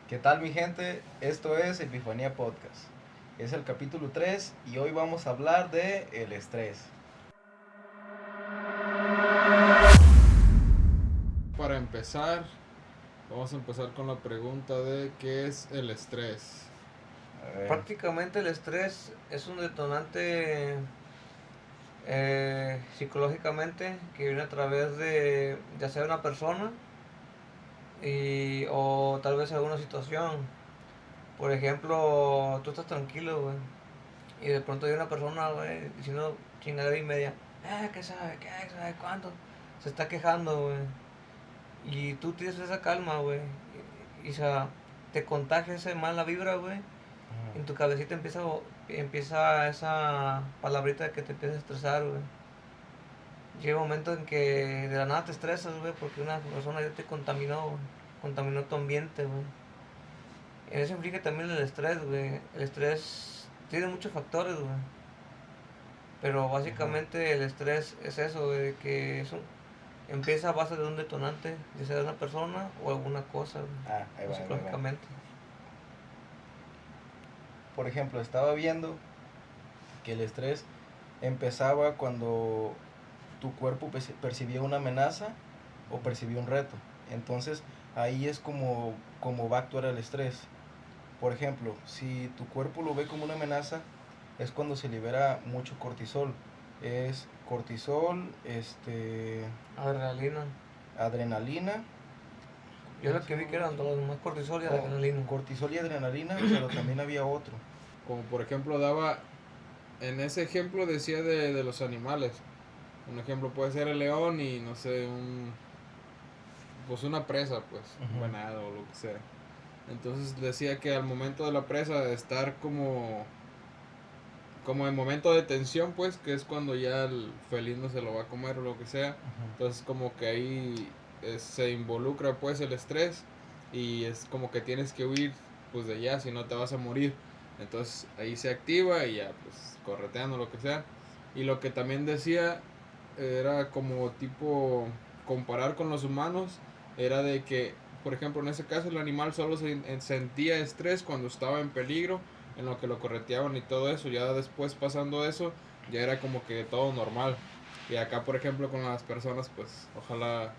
¿Qué tal mi gente? Esto es Epifanía Podcast. Es el capítulo 3 y hoy vamos a hablar de el estrés. Para empezar, vamos a empezar con la pregunta de ¿qué es el estrés? A ver. Prácticamente el estrés es un detonante psicológicamente que viene a través de ya sea una persona o tal vez alguna situación. Por ejemplo, tú estás tranquilo, güey, y de pronto hay una persona, güey, diciendo chingadera y media, ¿qué sabe? ¿Qué sabe? ¿Cuánto? Se está quejando, güey. Y tú tienes esa calma, güey. Y o sea, te contagia esa mala vibra, güey. En tu cabecita empieza esa palabrita que te empieza a estresar, güey. Llega un momento en que de la nada te estresas, güey, porque una persona ya te contaminó, güey. Contaminó tu ambiente, güey. En eso implica también el estrés, güey. El estrés tiene muchos factores, güey. Pero básicamente el estrés es eso, güey, que empieza a base de un detonante, ya sea de una persona o alguna cosa, güey, Ahí o va, ahí va. psicológicamente. Por ejemplo, estaba viendo que el estrés empezaba cuando tu cuerpo percibía una amenaza o percibía un reto. Entonces ahí es como va a actuar el estrés. Por ejemplo, si tu cuerpo lo ve como una amenaza, es cuando se libera mucho cortisol. Es cortisol, Adrenalina. adrenalina. Yo lo que vi que eran dos, más cortisol y Oh, adrenalina. cortisol y adrenalina, pero también había otro. Como por ejemplo en ese ejemplo decía de los animales. Un ejemplo puede ser el león y no sé, pues una presa, pues, un Ujú. venado o lo que sea. Entonces decía que al momento de la presa de estar como en momento de tensión, pues, que es cuando ya el felino se lo va a comer o lo que sea. Ujú. Entonces como que ahí se involucra pues el estrés y es como que tienes que huir pues de allá, si no te vas a morir. Entonces ahí se activa y ya pues correteando lo que sea. Y lo que también decía era como tipo comparar con los humanos, era de que, por ejemplo, en ese caso el animal solo sentía estrés cuando estaba en peligro, en lo que lo correteaban y todo eso. Ya después pasando eso, ya era como que todo normal. Y acá, por ejemplo, con las personas, pues ojalá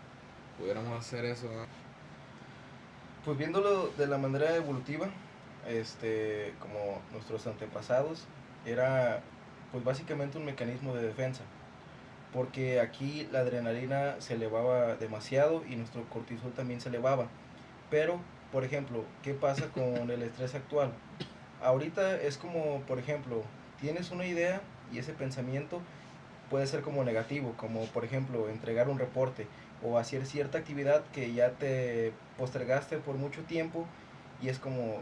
pudiéramos hacer eso, ¿no? Pues viéndolo de la manera evolutiva, como nuestros antepasados, era pues básicamente un mecanismo de defensa. Porque aquí la adrenalina se elevaba demasiado y nuestro cortisol también se elevaba. Pero, por ejemplo, ¿qué pasa con el estrés actual? Ahorita es como, por ejemplo, tienes una idea y ese pensamiento puede ser como negativo, como por ejemplo entregar un reporte o hacer cierta actividad que ya te postergaste por mucho tiempo y es como,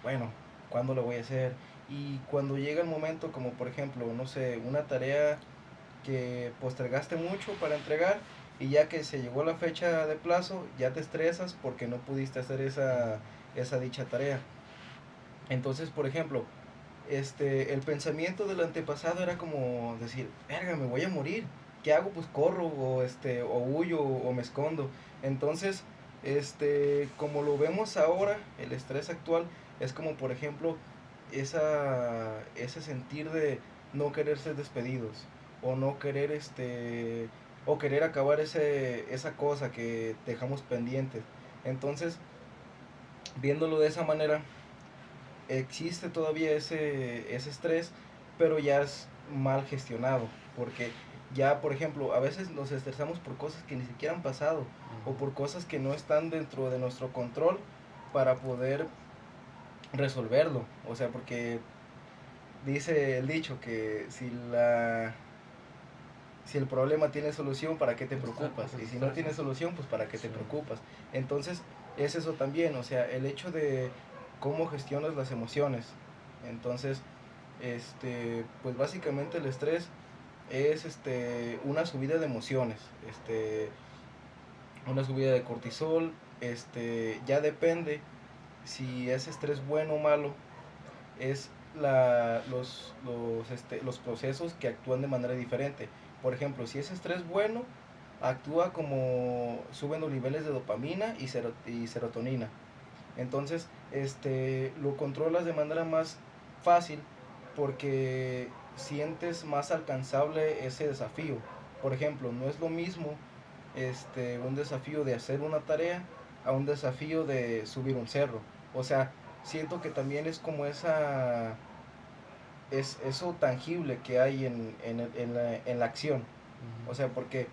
bueno, ¿cuándo lo voy a hacer? Y cuando llega el momento, como por ejemplo, no sé, una tarea que postergaste mucho para entregar y ya que se llegó la fecha de plazo, ya te estresas porque no pudiste hacer esa dicha tarea. Entonces, por ejemplo, el pensamiento del antepasado era como decir, verga, me voy a morir. ¿Qué hago? Pues corro o huyo o me escondo. Entonces, como lo vemos ahora, el estrés actual es como, por ejemplo, ese sentir de no querer ser despedidos o no querer o querer acabar esa cosa que dejamos pendiente. Entonces, viéndolo de esa manera, existe todavía ese estrés, pero ya es mal gestionado, porque ya, por ejemplo, a veces nos estresamos por cosas que ni siquiera han pasado o por cosas que no están dentro de nuestro control para poder resolverlo. O sea, porque dice el dicho que si el problema tiene solución, ¿para qué te preocupas? Y si no tiene solución, pues ¿para qué te preocupas? Entonces, es eso también, o sea, el hecho de cómo gestionas las emociones. Entonces, pues básicamente el estrés es una subida de emociones, una subida de cortisol, ya depende si es estrés bueno o malo, es los procesos que actúan de manera diferente. Por ejemplo, si es estrés bueno, actúa como suben los niveles de dopamina y serotonina. Entonces, lo controlas de manera más fácil porque sientes más alcanzable ese desafío. Por ejemplo, no es lo mismo un desafío de hacer una tarea a un desafío de subir un cerro. O sea, siento que también es como es eso tangible que hay en la acción. O sea, porque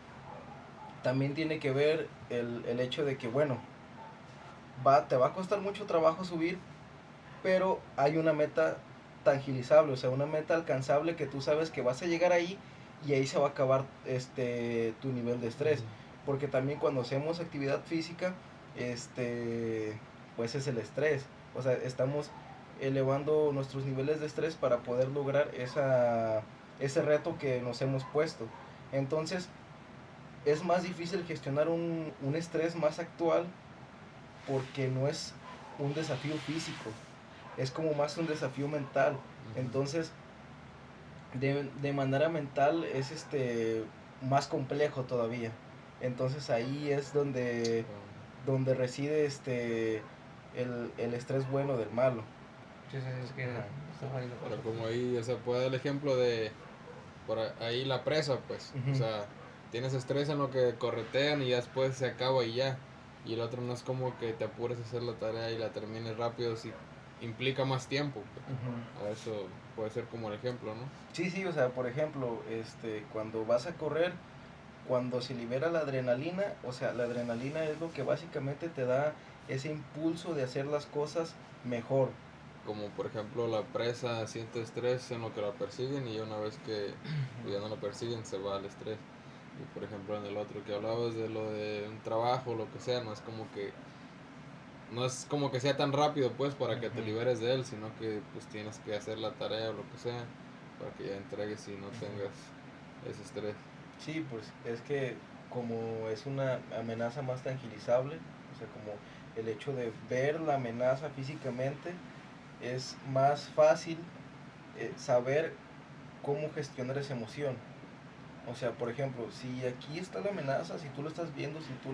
también tiene que ver el hecho de que, bueno, te va a costar mucho trabajo subir, pero hay una meta tangibilizable, o sea, una meta alcanzable que tú sabes que vas a llegar ahí y ahí se va a acabar tu nivel de estrés. Porque también cuando hacemos actividad física, pues es el estrés. O sea, estamos elevando nuestros niveles de estrés para poder lograr ese reto que nos hemos puesto. Entonces, es más difícil gestionar un estrés más actual porque no es un desafío físico, es como más un desafío mental. Entonces, de manera mental es más complejo todavía. Entonces ahí es donde reside el estrés bueno del malo. Sí, sí, es que Ajá. está válido. Pero como ahí, o sea, puede dar el ejemplo de por ahí la presa, pues, o Ujú. sea, tienes estrés en lo que corretean y ya después se acaba y ya. Y el otro no es como que te apures a hacer la tarea y la termines rápido, si implica más tiempo, pues. Ujú. A eso puede ser como el ejemplo, ¿no? Sí, sí, o sea, por ejemplo, cuando vas a correr, cuando se libera la adrenalina, o sea, la adrenalina es lo que básicamente te da ese impulso de hacer las cosas mejor. Como por ejemplo la presa siente estrés en lo que la persiguen y una vez que pues, ya no la persiguen se va al estrés. Y por ejemplo en el otro que hablabas de lo de un trabajo, lo que sea, no es como que sea tan rápido pues para que te Ujú. liberes de él, sino que pues tienes que hacer la tarea o lo que sea para que ya entregues y no tengas ese estrés. Sí, pues es que como es una amenaza más tangibilizable, o sea, como el hecho de ver la amenaza físicamente, es más fácil saber cómo gestionar esa emoción. O sea, por ejemplo, si aquí está la amenaza, si tú lo estás viendo, si tú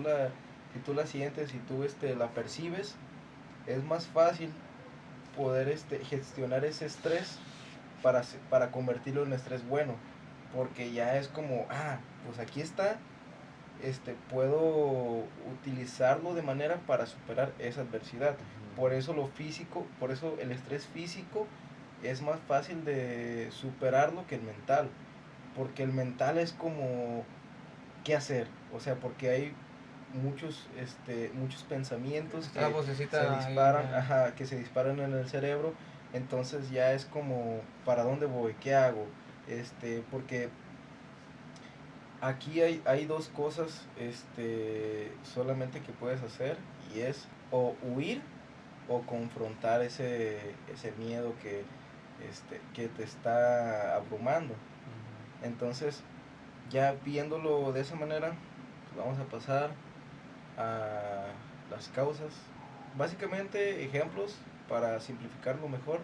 la sientes, si tú la percibes, es más fácil poder gestionar ese estrés para convertirlo en estrés bueno. Porque ya es como, pues aquí está, puedo utilizarlo de manera para superar esa adversidad. Por eso lo físico, por eso el estrés físico es más fácil de superarlo que el mental. Porque el mental es como, ¿qué hacer? O sea, porque hay muchos pensamientos Está la que se vocecita ahí. disparan, que se disparan en el cerebro. Entonces ya es como, ¿para dónde voy? ¿Qué hago? Porque aquí hay dos cosas solamente que puedes hacer, y es o huir o confrontar ese miedo que te está abrumando. Entonces, ya viéndolo de esa manera, pues vamos a pasar a las causas. Básicamente ejemplos para simplificarlo mejor.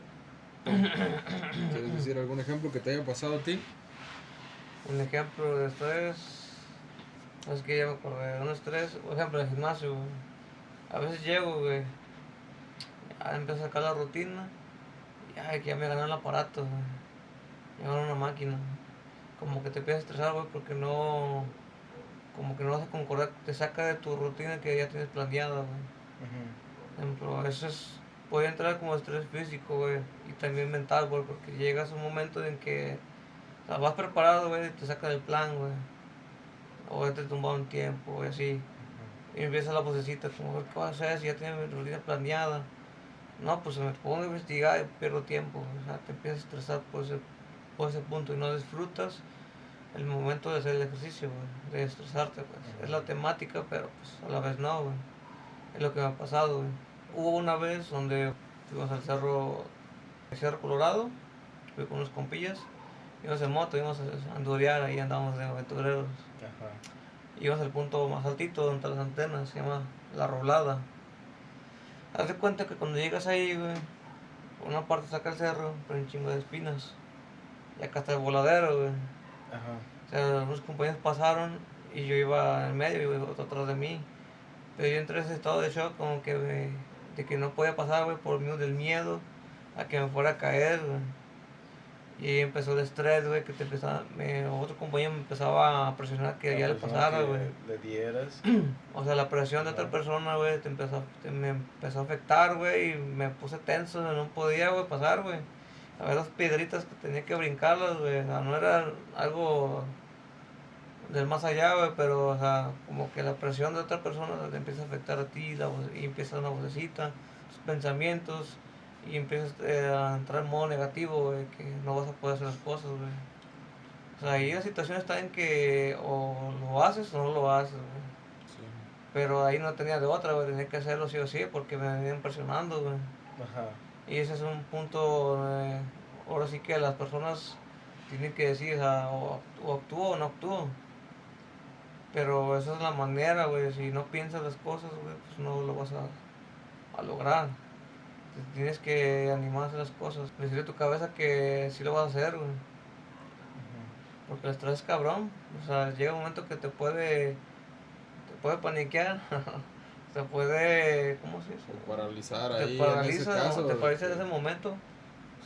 ¿Quieres decir algún ejemplo que te haya pasado a ti? Un ejemplo de estrés, es que ya me acordé, un estrés, por ejemplo, en el gimnasio, güey. A veces llego, güey, ya empiezo a sacar la rutina, y ay, que ya me ganó el aparato, güey. Me ganó una máquina. Como que te empiezas a estresar, güey, porque no, como que no vas a concordar, te saca de tu rutina que ya tienes planeada, güey. Ujú. Por ejemplo, puede entrar como estrés físico, güey, y también mental, güey, porque llegas a un momento en que, o sea, vas preparado, güey, y te saca del plan, güey, o ya te tumba un tiempo, y así. Y empieza la vocecita, como, ¿qué vas a hacer si ya tienes mi rutina planeada? No, pues me pongo a investigar y pierdo tiempo, o sea, te empiezas a estresar por ese punto y no disfrutas el momento de hacer el ejercicio, güey, de estresarte, pues. Es la temática, pero pues a la vez no, güey. Es lo que me ha pasado, güey. Hubo una vez donde fuimos al Cerro Colorado, fui con unos compillas, íbamos en moto, íbamos a andurear, ahí andábamos de aventureros. Ajá. Íbamos al punto más altito donde están las antenas, se llama La Roblada. Haz de cuenta que cuando llegas ahí, güey, por una parte saca el cerro, pero un chingo de espinas. Y acá está el voladero, güey. Ajá. O sea, unos compañeros pasaron y yo iba en medio y otro atrás de mí. Pero yo entré en ese estado de shock, como que de que no podía pasar, güey, por miedo del miedo a que me fuera a caer, güey. Y empezó el estrés, güey, que otro compañero me empezaba a presionar que La ya le persona pasara, güey. que le dieras. O sea, la presión de otra Ajá. persona, güey, me empezó a afectar, güey, y me puse tenso, no podía, güey, pasar, güey. A ver las piedritas que tenía que brincarlas, güey, o sea, no era algo del más allá, güey, pero, o sea, como que la presión de otra persona te empieza a afectar a ti, y empieza una vocecita, tus pensamientos, y empiezas a entrar en modo negativo, güey, que no vas a poder hacer las cosas, güey. O sea, ahí la situación está en que o lo haces o no lo haces, güey. Sí. Pero ahí no tenía de otra, güey, tenía que hacerlo sí o sí, porque me venían presionando, güey. Ajá. Y ese es un punto, ahora sí que las personas tienen que decir, o sea, o actúo o no actúo. Pero esa es la manera, güey. Si no piensas las cosas, güey, pues no lo vas a lograr. Tienes que animar a hacer las cosas. Decirle a tu cabeza que sí lo vas a hacer, güey. Ujú. Porque el estrés es cabrón. O sea, llega un momento que te puede paniquear. Te puede, ¿cómo se dice? O paralizar Te ahí en ese paraliza, caso, te de paraliza en que ese momento.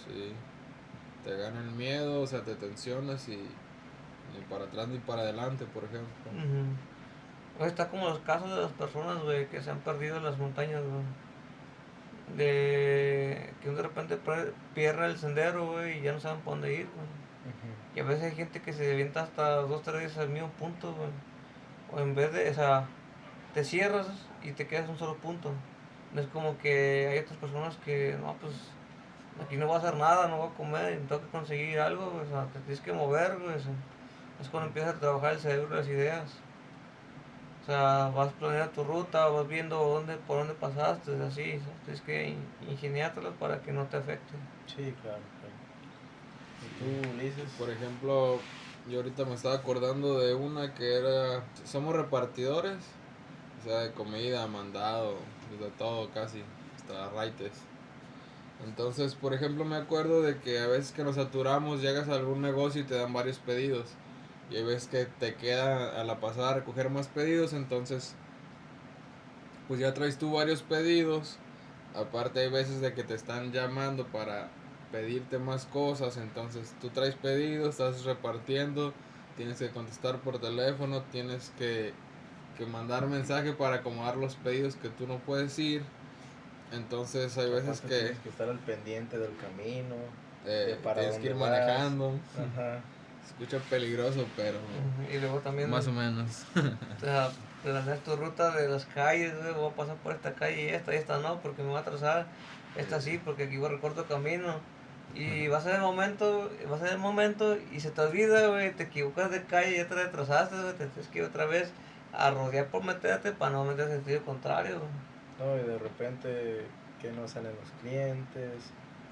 sí, te gana el miedo, o sea, te tensionas y ni para atrás ni para adelante, por ejemplo. Ujú. Está como los casos de las personas, güey, que se han perdido en las montañas, güey. De que de repente pierde el sendero, güey, y ya no saben para dónde ir, güey. Ujú. Y a veces hay gente que se avienta hasta 2, 3 veces al mismo punto, güey. O en vez de, o sea, te cierras y te quedas en un solo punto. No es como que hay otras personas que, no, pues, aquí no voy a hacer nada, no voy a comer, tengo que conseguir algo, güey. O sea, te tienes que mover, güey. O sea, es cuando empieza a trabajar el cerebro y las ideas. O sea, vas planeando tu ruta, vas viendo por dónde pasaste, así. ¿Sabes? Tienes que ingeniártelas para que no te afecte. Sí, claro, claro. ¿Y Sí. tú, Ulises? Por ejemplo, yo ahorita me estaba acordando de una que era, somos repartidores, o sea, de comida, mandado, pues de todo casi, hasta raites. Entonces, por ejemplo, me acuerdo de que a veces que nos saturamos, llegas a algún negocio y te dan varios pedidos. Y hay veces que te queda a la pasada recoger más pedidos, entonces pues ya traes tú varios pedidos. Aparte hay veces de que te están llamando para pedirte más cosas, entonces tú traes pedidos, estás repartiendo, tienes que contestar por teléfono, tienes que mandar mensaje para acomodar los pedidos que tú no puedes ir. Entonces hay Que veces aparte que tienes que estar al pendiente del camino, de para tienes que dónde ir vas. manejando. Ajá. Se escucha peligroso, pero Y luego también, más o menos. o sea, planeas tu ruta de las calles, güey, voy a pasar por esta calle y esta no, porque me va a atrasar. Esta sí, porque aquí voy a recorto camino. Y va a ser el momento y se te olvida, güey, te equivocas de calle, ya te retrasaste, güey, te tienes que ir otra vez a rodear por meterte para no meter en sentido contrario, güey. No, y de repente que no salen los clientes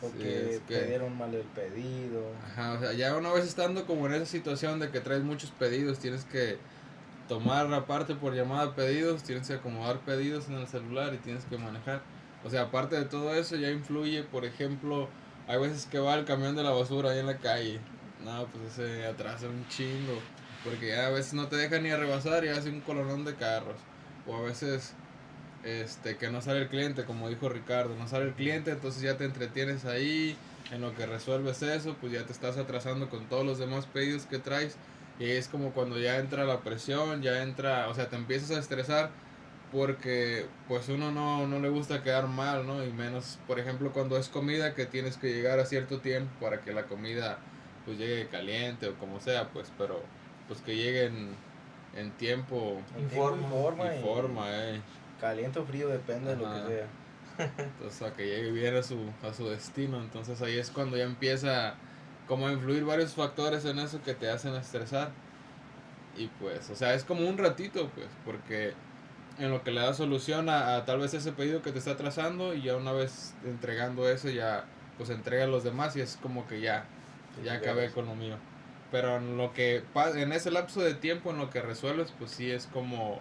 o Sí, es que te que dieron mal el pedido. ajá, o sea, ya una vez estando como en esa situación de que traes muchos pedidos, tienes que tomar la parte por llamada pedidos, tienes que acomodar pedidos en el celular y tienes que manejar. O sea, aparte de todo eso, ya influye, por ejemplo, hay veces que va el camión de la basura ahí en la calle. No, pues ese atrasa un chingo, porque ya a veces no te deja ni a rebasar y hace un colonón de carros. O a veces que no sale el cliente, como dijo Ricardo, no sale el cliente, entonces ya te entretienes ahí, en lo que resuelves eso, pues ya te estás atrasando con todos los demás pedidos que traes, y es como cuando ya entra la presión, ya entra, o sea, te empiezas a estresar porque pues uno no le gusta quedar mal, ¿no? Y menos, por ejemplo, cuando es comida que tienes que llegar a cierto tiempo para que la comida pues llegue caliente o como sea, pues, pero pues que llegue en tiempo En tiempo y Informa. forma y forma, caliente o frío depende de lo que Ajá. sea. Entonces a que llegue bien a su destino. Entonces ahí es cuando ya empieza como a influir varios factores en eso que te hacen estresar. Y pues, o sea, es como un ratito, pues, porque en lo que le da solución a tal vez ese pedido que te está atrasando y ya una vez entregando eso ya pues entrega a los demás y es como que Te ya acabé liberas. con lo mío. Pero en lo que en ese lapso de tiempo en lo que resuelves pues sí es como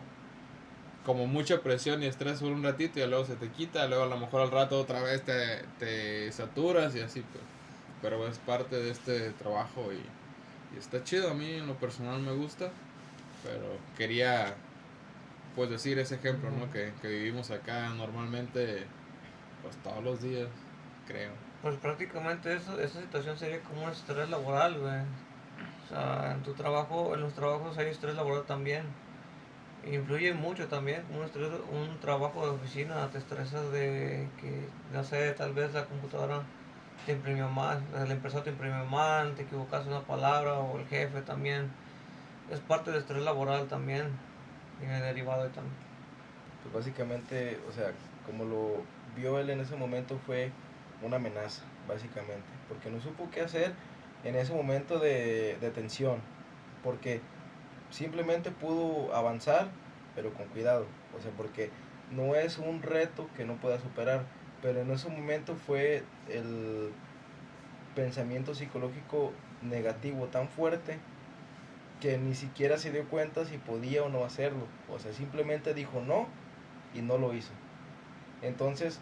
mucha presión y estrés por un ratito y luego se te quita, luego a lo mejor al rato otra vez te saturas y así pues. Pero es parte de este trabajo y está chido, a mí en lo personal me gusta, pero quería pues decir ese ejemplo, ¿no? Que vivimos acá normalmente Pues todos los días, creo. Pues prácticamente eso, esa situación sería como un estrés laboral, güey. O sea, en tu trabajo, en los trabajos hay estrés laboral también. Influye mucho también, como un trabajo de oficina, te estresas de que, no sé, tal vez la computadora te imprimió mal, la impresora te imprimió mal, te equivocaste una palabra o el jefe también. Es parte del estrés laboral también, y derivado de también. Pues básicamente, o sea, como lo vio él en ese momento fue una amenaza, básicamente, porque no supo qué hacer en ese momento de tensión, porque simplemente pudo avanzar, pero con cuidado, o sea, porque no es un reto que no pueda superar, pero en ese momento fue el pensamiento psicológico negativo tan fuerte que ni siquiera se dio cuenta si podía o no hacerlo, o sea, simplemente dijo no y no lo hizo. Entonces,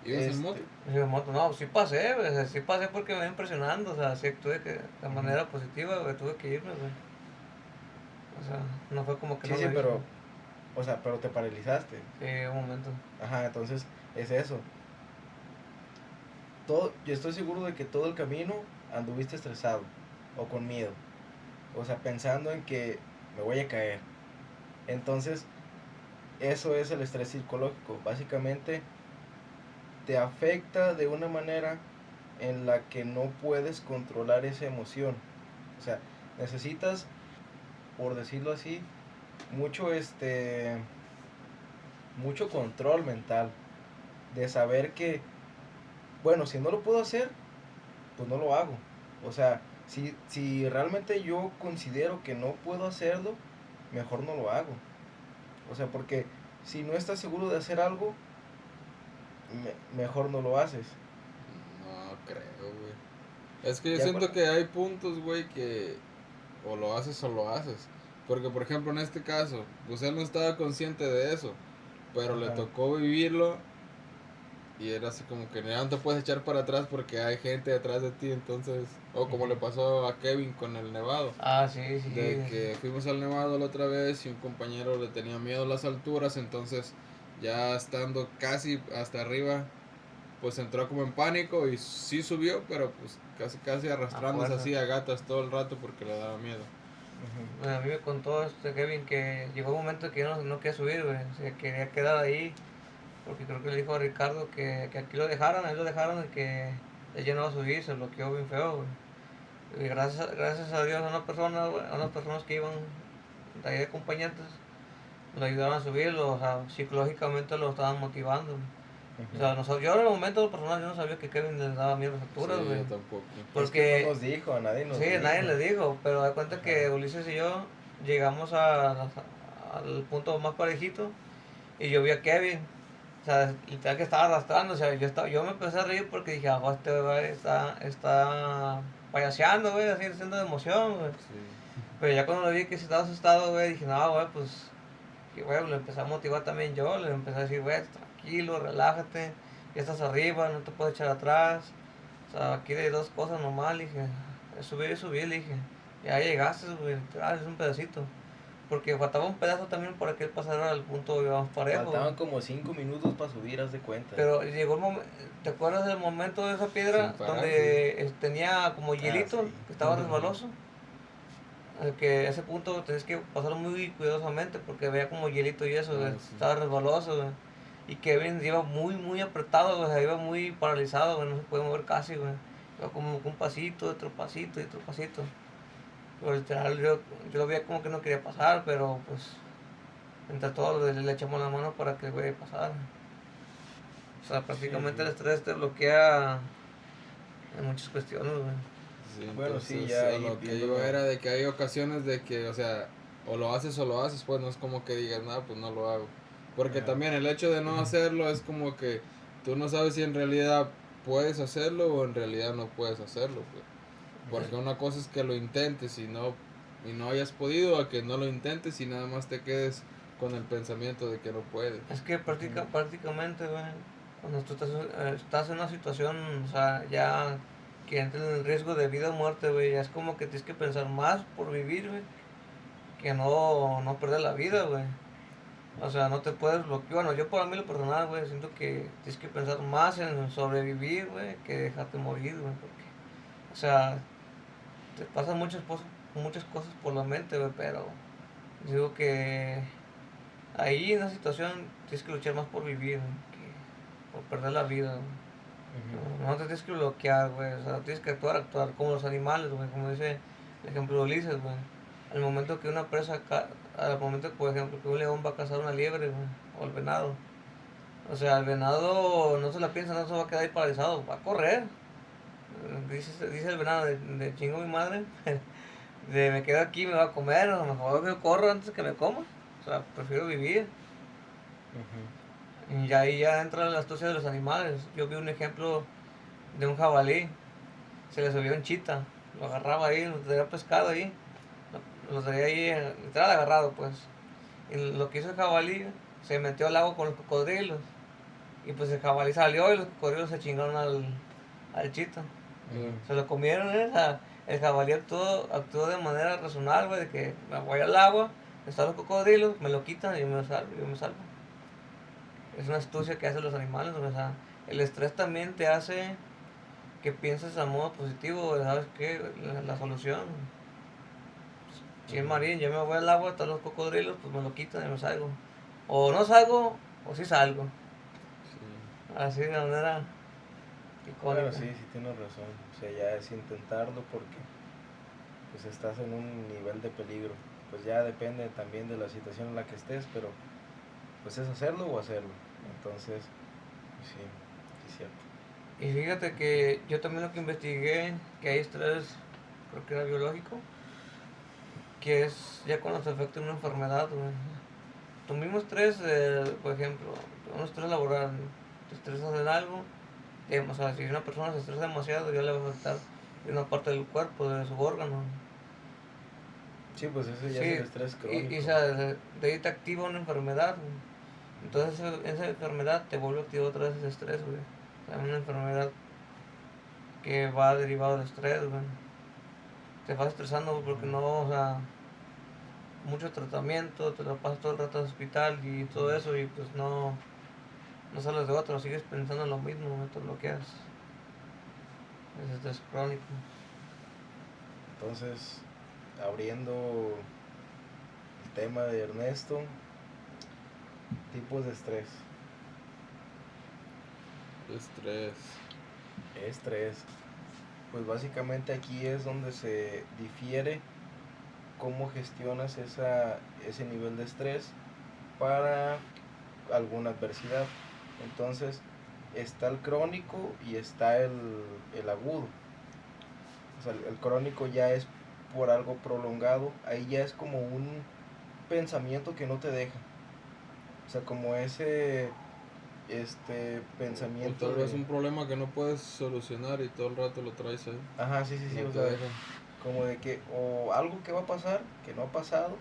¿Ibas en moto? Y de moto, no, sí pasé, güey, o sea, sí pasé porque me iba impresionando, o sea, sí actué que, de ujú. manera positiva, güey, tuve que irme, güey. O sea, no fue como que Sí, no sí, lo hice, pero, o sea, pero te paralizaste. sí, un momento. Ajá, entonces es eso. Yo estoy seguro de que todo el camino anduviste estresado o con miedo. O sea, pensando en que me voy a caer. Entonces, eso es el estrés psicológico. Básicamente, te afecta de una manera en la que no puedes controlar esa emoción. O sea, necesitas, por decirlo así, mucho mucho control mental de saber que, bueno, si no lo puedo hacer, pues no lo hago. O sea, si realmente yo considero que no puedo hacerlo, mejor no lo hago. O sea, porque si no estás seguro de hacer algo, mejor no lo haces. No creo, güey. Es que yo Ya siento cuando... que hay puntos, güey, que o lo haces o lo haces. Porque, por ejemplo, en este caso, pues él no estaba consciente de eso, pero le Ajá. tocó vivirlo y era así como que ya no te puedes echar para atrás porque hay gente detrás de ti, entonces, o como le Ujú. pasó a Kevin con el nevado, Ah, sí, sí, de que fuimos al nevado la otra vez y un compañero le tenía miedo a las alturas, entonces ya estando casi hasta arriba, pues entró como en pánico y sí subió, pero pues casi a arrastrándose fuerza. así a gatas todo el rato porque le daba miedo. Ujú. Bueno, a mí me contó este Kevin que llegó un momento que no quería subir, güey, se quería quedar ahí, porque creo que le dijo a Ricardo que aquí lo dejaran, ahí lo dejaron y que ella no va a subir, se bloqueó bien feo, güey. Y gracias a Dios a una persona, güey, a unas personas que iban de ahí de acompañantes, lo ayudaron a subirlo, o sea, psicológicamente lo estaban motivando. O Ujú. sea, yo en el momento personal yo no sabía que Kevin les daba miedo a las alturas, Sí, güey. yo tampoco. Es que no Porque, nos dijo, a nadie sí, nos nadie dijo. le dijo, pero da cuenta Ajá. que Ulises y yo llegamos al punto más parejito y yo vi a Kevin. O sea, literal que estaba arrastrando, o sea, yo me empecé a reír porque dije, ah, este güey está payaseando, güey, así haciendo de emoción, güey. Sí. Pero ya cuando lo vi que se estaba asustado, güey, dije, no, güey, pues, que güey, lo empecé a motivar también yo, le empecé a decir, güey, tranquilo, relájate, ya estás arriba, no te puedes echar atrás. O sea, aquí hay dos cosas nomás, le dije, es subir y subir, le dije, ya llegaste, güey, es un pedacito. Porque faltaba un pedazo también para que él pasara al punto, digamos, parejo, güey. Faltaban como 5 minutos para subir, haz de cuenta. Pero llegó el momento, ¿te acuerdas del momento de esa Sin piedra parar, sí. donde tenía como Ah, sí. hielito, que estaba resbaloso? Que ese punto tenés que pasarlo muy cuidadosamente porque veía como hielito y eso, güey, Ah, sí. estaba resbaloso, güey. Y Kevin iba muy apretado, güey, o sea, iba muy paralizado, güey, no se puede mover casi, güey. Iba como un pasito, otro pasito y otro pasito. Pero literal, yo lo veía como que no quería pasar, pero pues entre todos le echamos la mano para que el güey pasara. O sea, Sí, prácticamente sí. el estrés te bloquea en muchas cuestiones, güey. Sí, Bueno, sí, entonces ya a ahí lo que iba viéndolo. era de que hay ocasiones de que, o sea, o lo haces, pues no es como que digas, nada, pues no lo hago. Porque Ajá. también el hecho de no hacerlo es como que tú no sabes si en realidad puedes hacerlo o en realidad no puedes hacerlo, pues. Es, Porque una cosa es que lo intentes y no hayas podido, a que no lo intentes y nada más te quedes con el pensamiento de que no puedes. es que Ujú. prácticamente, güey, cuando tú estás en una situación, o sea, ya que entra en el riesgo de vida o muerte, güey, ya es como que tienes que pensar más por vivir, güey, que no perder la vida, güey. O sea, no te puedes bloquear. Bueno, yo por mí lo personal, güey, siento que tienes que pensar más en sobrevivir, güey, que dejarte morir, güey, porque, o sea, te pasan muchas cosas por la mente, güey, pero digo que ahí en esa situación tienes que luchar más por vivir, güey, que por perder la vida, güey. Ujú. No te tienes que bloquear, güey, o sea, tienes que actuar como los animales, güey, como dice el ejemplo de Ulises, güey. Al momento que una presa, al momento, por ejemplo, que un león va a cazar una liebre, güey, o el venado. O sea, el venado no se la piensa, no se va a quedar ahí paralizado, va a correr. Dice el venado, de chingo mi madre, de me quedo aquí, me va a comer, a lo mejor yo corro antes que me coma. O sea, prefiero vivir. Ujú. Y ahí ya entra la astucia de los animales. Yo vi un ejemplo de un jabalí, se le subió un chita, lo agarraba ahí, lo tenía pescado ahí, lo traía ahí, literal agarrado pues. Y lo que hizo el jabalí, se metió al agua con los cocodrilos. Y pues el jabalí salió y los cocodrilos se chingaron al chita. Ujú. Se lo comieron, ¿eh? O sea, el jabalí actuó de manera racional, güey, de que me voy al agua, están los cocodrilos, me lo quitan y yo me salvo. Es una astucia que hacen los animales, güey, o sea, el estrés también te hace que pienses a modo positivo, güey, ¿sabes qué? La solución. Si es Ujú. marín, yo me voy al agua, están los cocodrilos, pues me lo quitan y me salgo. O no salgo, o sí salgo. Sí. Así de manera Bueno, icónica. sí, sí tienes razón. O sea, ya es intentarlo porque pues estás en un nivel de peligro. Pues ya depende también de la situación en la que estés, pero pues es hacerlo o hacerlo. Entonces, pues sí, sí es cierto. Y fíjate que yo también lo que investigué, que hay estrés, creo que era biológico, que es ya cuando te afecta una enfermedad, güey. Tu mismo estrés, por ejemplo, un estrés laboral, te estresas en algo, o sea, si una persona se estresa demasiado, ya le va a afectar en una parte del cuerpo, de su órgano. Sí, pues ese ya es el Sí, estrés y o crónico. sea, de ahí te activa una enfermedad, güey. Entonces esa enfermedad te vuelve a activar otra vez ese estrés, güey. O sea, una enfermedad que va derivado del estrés, güey. Te vas estresando porque Ujú. no, o sea, mucho tratamiento, te lo pasas todo el rato en el hospital y todo Ujú. eso y pues no sales de otro, sigues pensando en lo mismo, no te bloqueas. Es estrés crónico. Entonces, abriendo el tema de Ernesto, tipos de estrés. Estrés. Estrés. Pues básicamente aquí es donde se difiere cómo gestionas ese nivel de estrés para alguna adversidad. Entonces, está el crónico y está el agudo. O sea, el crónico ya es por algo prolongado, ahí ya es como un pensamiento que no te deja. O sea, como ese O pensamiento tal vez de, un problema que no puedes solucionar y todo el rato lo traes ahí. ajá, sí, sí, sí, No o te sea, deja. como de que o algo que va a pasar, que no ha pasado,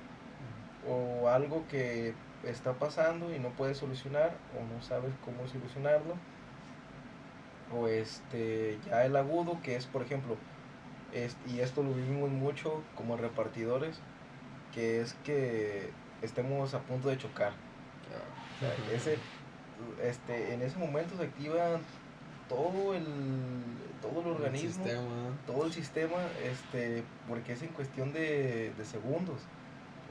o algo que está pasando y no puedes solucionar o no sabes cómo solucionarlo, o ya el agudo que es, por ejemplo, y esto lo vivimos mucho como repartidores, que es que estemos a punto de chocar. O sea, en ese momento se activa todo el, todo el El organismo, sistema. todo el sistema, porque es en cuestión de segundos.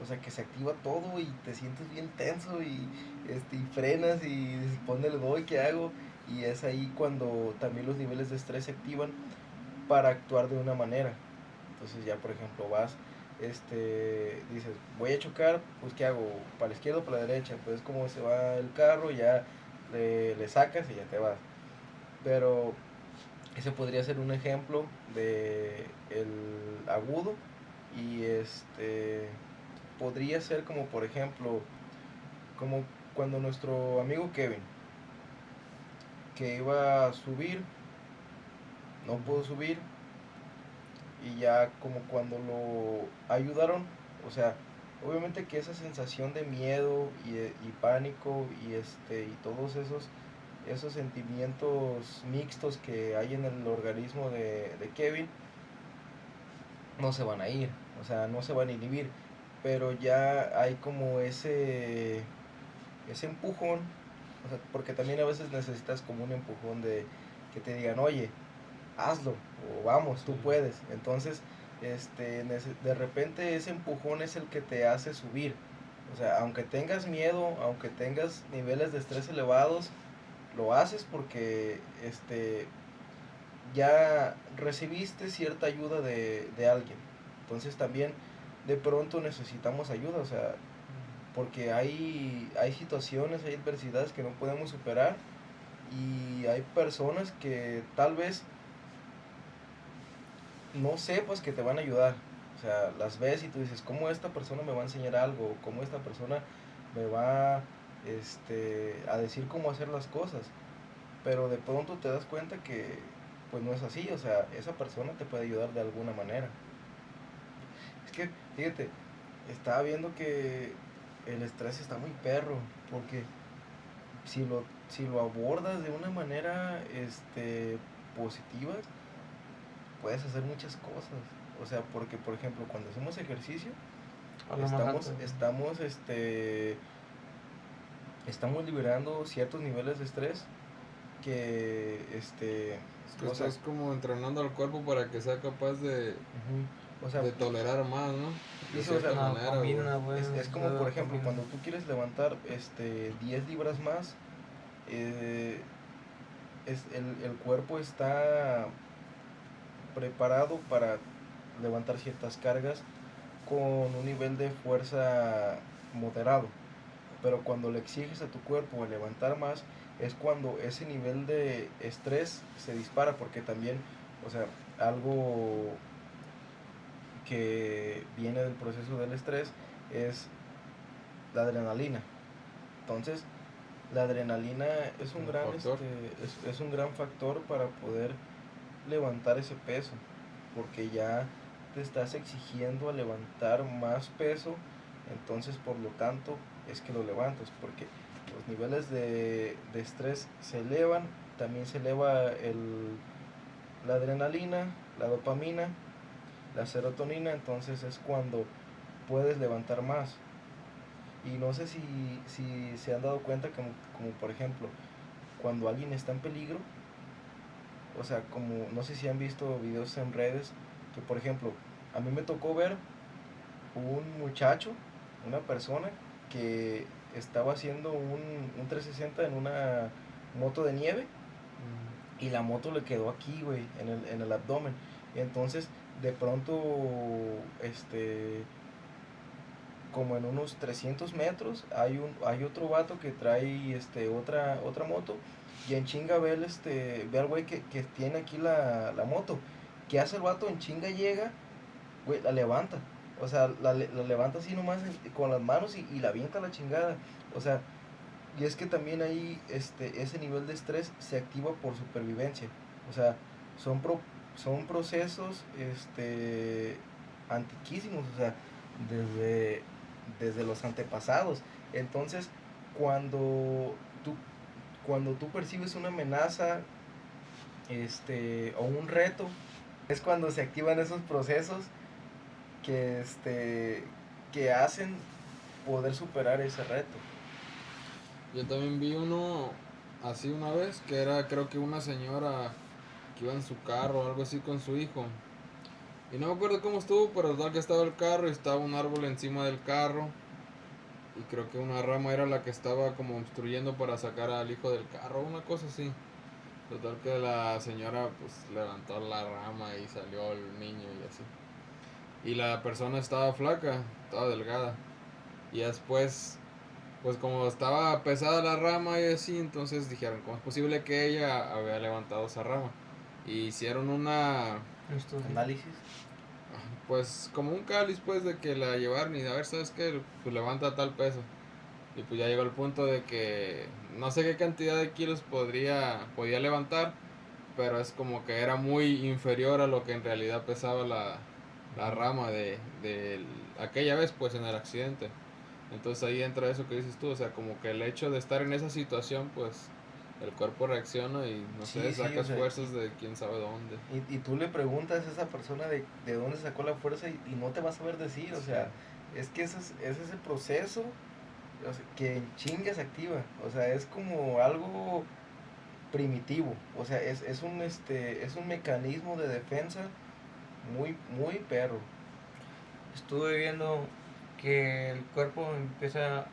O sea, que se activa todo y te sientes bien tenso y frenas y dices, ¿pa' dónde le doy? ¿Qué hago? Y es ahí cuando también los niveles de estrés se activan para actuar de una manera. Entonces ya, por ejemplo, dices, voy a chocar, pues ¿qué hago? ¿Para la izquierda o para la derecha? Pues como se va el carro, ya le sacas y ya te vas. Pero ese podría ser un ejemplo de el agudo y podría ser como por ejemplo, como cuando nuestro amigo Kevin, que iba a subir, no pudo subir y ya como cuando lo ayudaron, o sea, obviamente que esa sensación de miedo y pánico y todos esos sentimientos mixtos que hay en el organismo de Kevin no se van a ir, o sea, no se van a inhibir, pero ya hay como ese empujón, o sea, porque también a veces necesitas como un empujón de que te digan, oye, hazlo, o vamos, tú Sí. puedes. Entonces, de repente ese empujón es el que te hace subir. O sea, aunque tengas miedo, aunque tengas niveles de estrés elevados, lo haces porque ya recibiste cierta ayuda de alguien. Entonces también de pronto necesitamos ayuda, o sea, porque hay situaciones, hay adversidades que no podemos superar y hay personas que tal vez no sepas que te van a ayudar. O sea, las ves y tú dices, ¿cómo esta persona me va a enseñar algo? ¿Cómo esta persona me va a decir cómo hacer las cosas? Pero de pronto te das cuenta que pues no es así, o sea, esa persona te puede ayudar de alguna manera. Es que, fíjate, estaba viendo que el estrés está muy perro, porque si lo abordas de una manera positiva, puedes hacer muchas cosas. O sea, porque por ejemplo, cuando hacemos ejercicio, Habla más estamos, alto. estamos, este, estamos liberando ciertos niveles de estrés que, Es que o sea, estás como entrenando al cuerpo para que sea capaz ujú, o sea, de tolerar más, ¿no? De sí, o sea, cierta No, manera, güey. combina, güey. es como por ejemplo, cuando tú quieres levantar 10 libras más, eh, el cuerpo está preparado para levantar ciertas cargas con un nivel de fuerza moderado. Pero cuando le exiges a tu cuerpo el levantar más, es cuando ese nivel de estrés se dispara, porque también, o sea, algo que viene del proceso del estrés es la adrenalina. Entonces, la adrenalina es un Un gran, factor. es un gran factor para poder levantar ese peso, porque ya te estás exigiendo a levantar más peso, entonces por lo tanto es que lo levantas, porque los niveles de estrés se elevan, también se eleva la adrenalina, la dopamina, la serotonina, entonces es cuando puedes levantar más. Y no sé si se han dado cuenta como por ejemplo, cuando alguien está en peligro, o sea, como no sé si han visto videos en redes, que por ejemplo, a mí me tocó ver un muchacho, una persona que estaba haciendo un 360 en una moto de nieve y la moto le quedó aquí, güey, en el abdomen. Entonces, de pronto, como en unos 300 metros, hay otro vato que trae otra moto y en chinga ve al güey que tiene aquí la moto. ¿Qué hace el vato? En chinga llega, güey, la levanta. O sea, la levanta así nomás con las manos y la avienta a la chingada. O sea, y es que también ahí ese nivel de estrés se activa por supervivencia. O sea, son, son procesos antiquísimos, o sea, desde, desde los antepasados. Entonces, cuando tú, cuando tú percibes una amenaza o un reto, es cuando se activan esos procesos que, que hacen poder superar ese reto. Yo también vi uno así una vez, que era creo que una señora que iba en su carro o algo así con su hijo. Y no me acuerdo cómo estuvo, pero tal que estaba el carro y estaba un árbol encima del carro. Y creo que una rama era la que estaba como obstruyendo para sacar al hijo del carro, una cosa así. Total que la señora pues levantó la rama y salió el niño y así. Y la persona estaba flaca, estaba delgada. Y después, pues como estaba pesada la rama y así, entonces dijeron, ¿cómo es posible que ella había levantado esa rama? Y hicieron una, Esto sí. Análisis. pues como un cáliz pues de que la llevaron y a ver, ¿sabes qué? Pues levanta tal peso. Y pues ya llegó el punto de que no sé qué cantidad de kilos podía levantar, pero es como que era muy inferior a lo que en realidad pesaba la rama de aquella vez pues en el accidente. Entonces ahí entra eso que dices tú, o sea, como que el hecho de estar en esa situación pues el cuerpo reacciona y no sé, Sí, sí, o sacas sea, fuerzas de quién sabe dónde. y tú le preguntas a esa persona de dónde sacó la fuerza y no te va a saber decir, o Sí. sea, es que ese es el proceso o sea, que en chinga se activa. O sea, es como algo primitivo. O sea, es un mecanismo de defensa muy perro. Estuve viendo que el cuerpo empieza,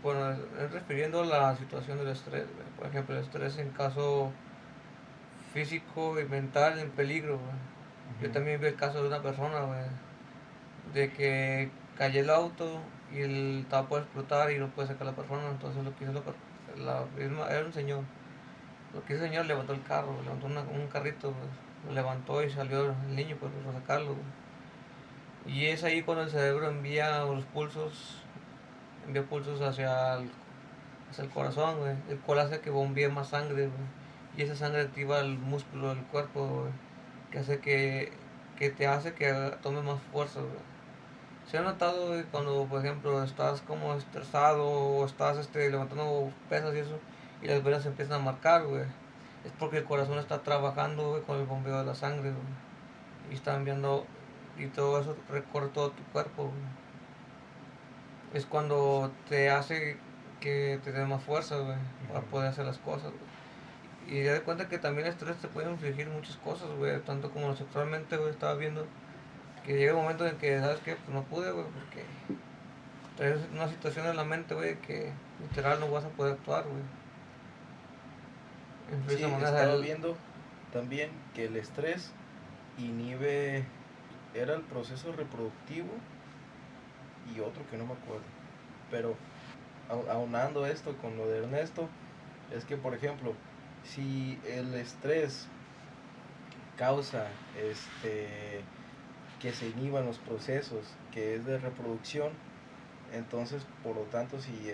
bueno, es refiriendo a la situación del estrés, güey. Por ejemplo, el estrés en caso físico y mental en peligro, güey. Yo Ujú. también vi el caso de una persona, güey, de que cayó el auto y él estaba por explotar y no puede sacar a la persona, entonces lo que hizo era un señor. Lo que hizo el señor levantó el carro, levantó un carrito, güey. Lo levantó y salió el niño pues, para sacarlo, güey. Y es ahí cuando el cerebro envía pulsos hacia el corazón, güey. El cual hace que bombee más sangre, güey. Y esa sangre activa el músculo del cuerpo, güey. Que hace que te hace que tome más fuerza, güey. Se ha notado, güey, cuando, por ejemplo, estás como estresado o estás levantando pesas y eso, y las venas se empiezan a marcar, güey. Es porque el corazón está trabajando, güey, con el bombeo de la sangre, güey. Y está enviando, y todo eso recorre todo tu cuerpo, güey. Es cuando te hace que te dé más fuerza, güey, para Ujú. poder hacer las cosas, güey. Y ya de cuenta que también el estrés te puede infligir muchas cosas, güey, tanto como sexualmente, güey, estaba viendo que llega un momento en que, ¿sabes qué? Pues no pude, güey, porque traes una situación en la mente, güey, que literal no vas a poder actuar, güey. De esa Sí, manera, estaba viendo también que el estrés inhibe, era el proceso reproductivo y otro que no me acuerdo. Pero aunando esto con lo de Ernesto, es que por ejemplo, si el estrés causa que se inhiban los procesos que es de reproducción, entonces por lo tanto si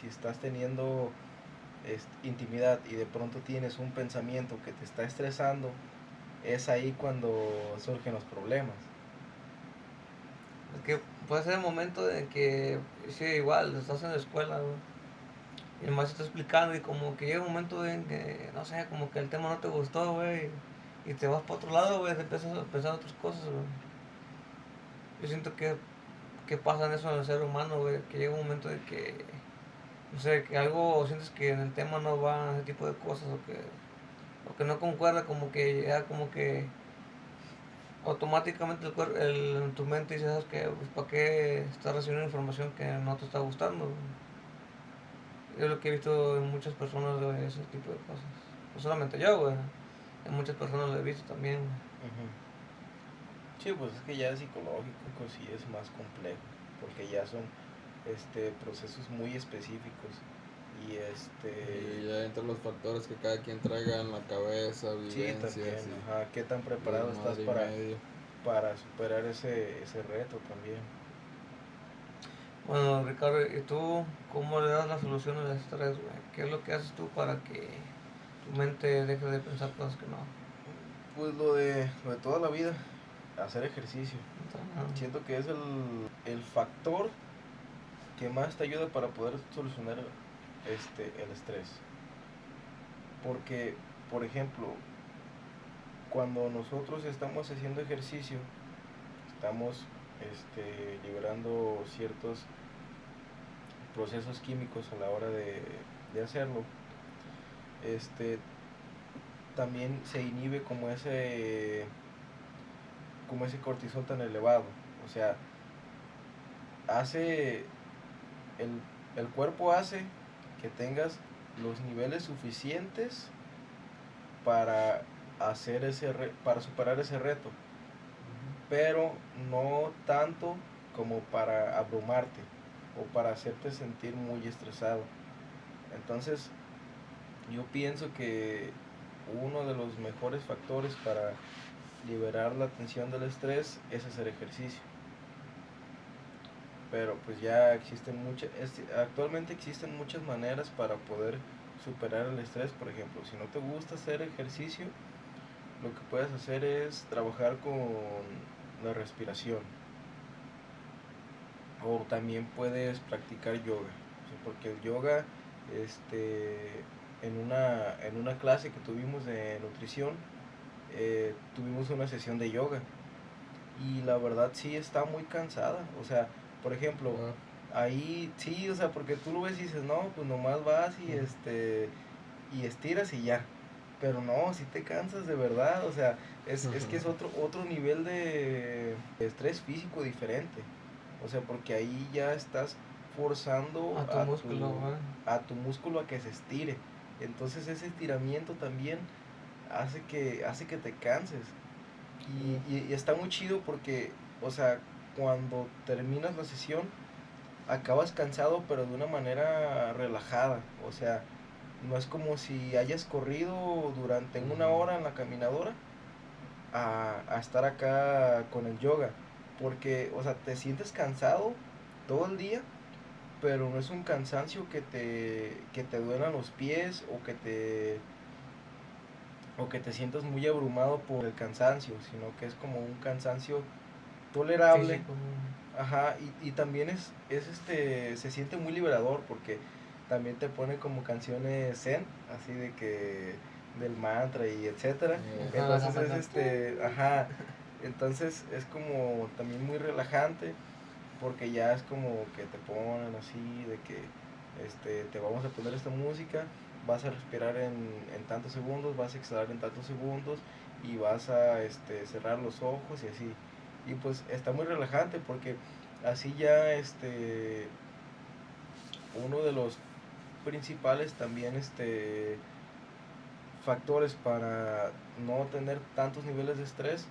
estás teniendo intimidad y de pronto tienes un pensamiento que te está estresando, es ahí cuando surgen los problemas. es que puede ser el momento en que, sí, igual, estás en la escuela, güey, y el maestro está explicando y como que llega un momento en que, no sé, como que el tema no te gustó, güey, y te vas para otro lado, güey, te empiezas a pensar otras cosas, güey. Yo siento que pasa en eso en el ser humano, güey, que llega un momento en que, no sé, que algo sientes que en el tema no va, ese tipo de cosas, o que no concuerda, como que ya como que automáticamente en tu mente dice, ¿sabes qué? Pues, ¿para qué estás recibiendo información que no te está gustando? Es lo que he visto en muchas personas, güey, ese tipo de cosas. No solamente yo, güey, en muchas personas lo he visto también, güey. Ujú. Sí, pues es que ya psicológico sí es más complejo, porque ya son procesos muy específicos y Y ya entran los factores que cada quien traiga en la cabeza, sí vivencias también, ajá, qué tan y preparado estás desmadre y medio. para superar ese reto también. Bueno, Ricardo, ¿y tú cómo le das la solución al estrés, güey? ¿Qué es lo que haces tú para que tu mente deje de pensar cosas que no? Pues lo de toda la vida, hacer ejercicio. Entonces, Siento que es el factor que más te ayuda para poder solucionar el estrés. Porque, por ejemplo, cuando nosotros estamos haciendo ejercicio, estamos liberando ciertos procesos químicos a la hora de hacerlo. Este, también se inhibe como ese cortisol tan elevado. O sea, hace el, el cuerpo hace que tengas los niveles suficientes para para superar ese reto, pero no tanto como para abrumarte o para hacerte sentir muy estresado. Entonces, yo pienso que uno de los mejores factores para liberar la tensión del estrés es hacer ejercicio. Pero pues ya actualmente existen muchas maneras para poder superar el estrés. Por ejemplo, si no te gusta hacer ejercicio, lo que puedes hacer es trabajar con la respiración. O también puedes practicar yoga. ¿Sí? Porque el yoga, en una clase que tuvimos de nutrición, tuvimos una sesión de yoga. Y la verdad sí está muy cansada. O sea, por ejemplo, Ah, ahí sí, o sea, porque tú lo ves y dices, no, pues nomás vas y y estiras y ya. Pero no, si te cansas de verdad, o sea, es que es otro nivel de estrés físico diferente. O sea, porque ahí ya estás forzando A tu músculo, güey. a tu músculo a que se estire. Entonces ese estiramiento también hace que te canses. Y está muy chido porque, o sea, cuando terminas la sesión, acabas cansado, pero de una manera relajada. O sea, no es como si hayas corrido durante una hora en la caminadora a estar acá con el yoga. Porque, o sea, te sientes cansado todo el día, pero no es un cansancio que te duelan los pies o que te sientas muy abrumado por el cansancio, sino que es como un cansancio tolerable. Físico, güey. Ajá, y también se siente muy liberador porque también te pone como canciones zen, así de que del mantra y etcétera. Ajá, Entonces es ajá. ajá, entonces es como también muy relajante porque ya es como que te ponen así de que te vamos a poner esta música, vas a respirar en tantos segundos, vas a exhalar en tantos segundos y vas a cerrar los ojos y así. Y pues está muy relajante porque así ya uno de los principales también factores para no tener tantos niveles de estrés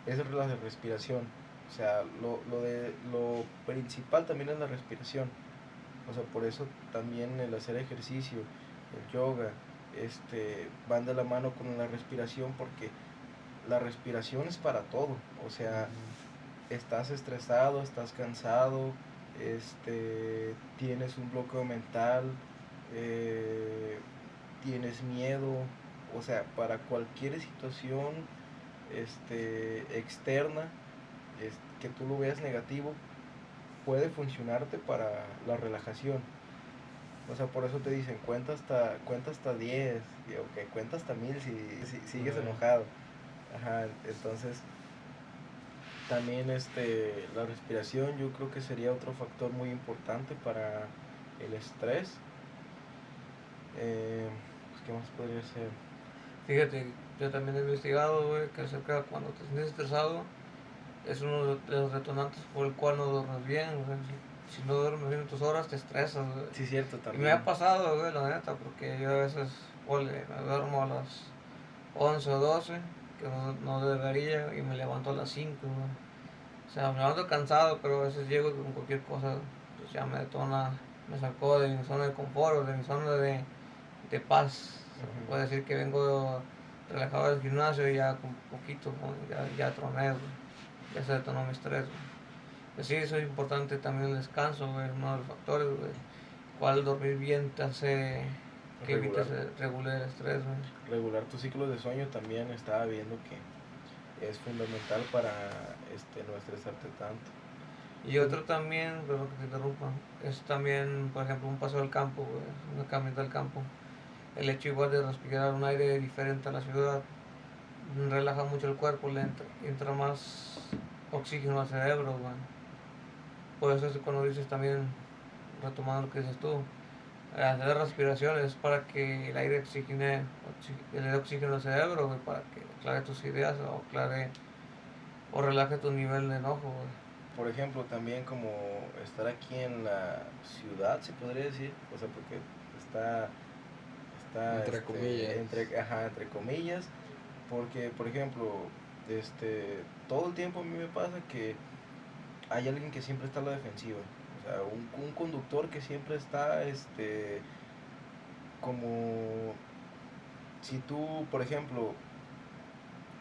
es la respiración. O sea, lo principal también es la respiración. O sea, por eso también el hacer ejercicio, el yoga, van de la mano con la respiración porque la respiración es para todo. O sea, estás estresado, estás cansado, tienes un bloqueo mental, eh, tienes miedo, o sea, para cualquier situación externa que tú lo veas negativo, puede funcionarte para la relajación. O sea, por eso te dicen, cuenta hasta 10, o que cuenta hasta 1000 si sigues enojado. Ajá, entonces también la respiración yo creo que sería otro factor muy importante para el estrés. Pues, ¿qué más podría ser? Fíjate, yo también he investigado, güey, que acerca de cuando te sientes estresado, es uno de los detonantes por el cual no duermes bien, güey. Si no duermes bien en tus horas, te estresas, güey. Sí, cierto, Y me también. ha pasado, güey, la neta, porque yo a veces, ole, me duermo a las 11 o 12, que no debería, y me levanto a las 5, güey. O sea, me levanto cansado, pero a veces llego con cualquier cosa, pues ya me detona, me sacó de mi zona de confort, o de mi zona de paz. O sea, Ujú. puedo decir que vengo relajado del gimnasio y ya con poquito, ¿no? Ya troné, güey. Ya se detonó mi estrés, güey. Pues sí, eso es importante también el descanso, güey, es uno de los factores, güey. Cuál dormir bien te hace que evites Regular, regular el estrés, güey. regular tu ciclo de sueño también estaba viendo que es fundamental para no estresarte tanto. Y Pues, otro también, perdón que te interrumpa, es también, por ejemplo, un paseo al campo, güey, una caminata al campo. El hecho igual de respirar un aire diferente a la ciudad relaja mucho el cuerpo, entra más oxígeno al cerebro, güey. Por eso es cuando dices también, retomando lo que dices tú, hacer respiraciones es para que el aire oxigene, le dé oxígeno al cerebro, güey, para que aclare tus ideas o aclare o relaje tu nivel de enojo, güey. por ejemplo, también como estar aquí en la ciudad, se podría decir, o sea, porque está Entre comillas. entre comillas, porque, por ejemplo, todo el tiempo a mí me pasa que hay alguien que siempre está a la defensiva, o sea, un conductor que siempre está, como si tú, por ejemplo,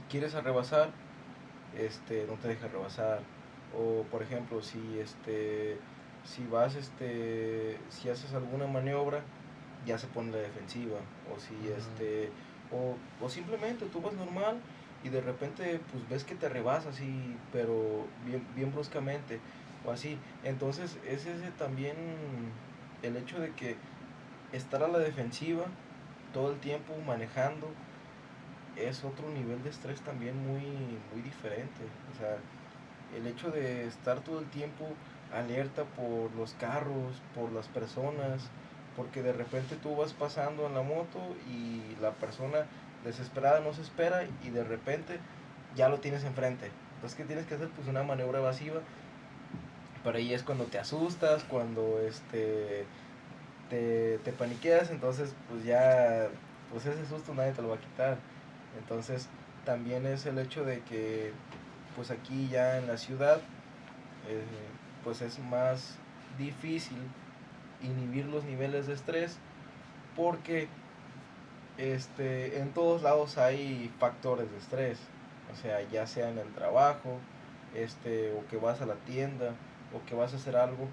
quieres rebasar, no te deja rebasar. O por ejemplo, si vas, si haces alguna maniobra, ya se pone la defensiva. O si, o simplemente tú vas normal y de repente, pues ves que te rebasas y, pero bien bruscamente o así. Entonces, es ese también el hecho de que estar a la defensiva todo el tiempo manejando es otro nivel de estrés también muy diferente. O sea, el hecho de estar todo el tiempo alerta por los carros, por las personas, porque de repente tú vas pasando en la moto y la persona desesperada no se espera y de repente ya lo tienes enfrente. Entonces, ¿qué tienes que hacer? Pues una maniobra evasiva. Pero ahí es cuando te asustas, cuando te paniqueas, entonces pues ya, pues ese susto nadie te lo va a quitar. Entonces también es el hecho de que pues aquí ya en la ciudad eh, pues es más difícil inhibir los niveles de estrés porque en todos lados hay factores de estrés, o sea, ya sea en el trabajo, o que vas a la tienda, o que vas a hacer algo,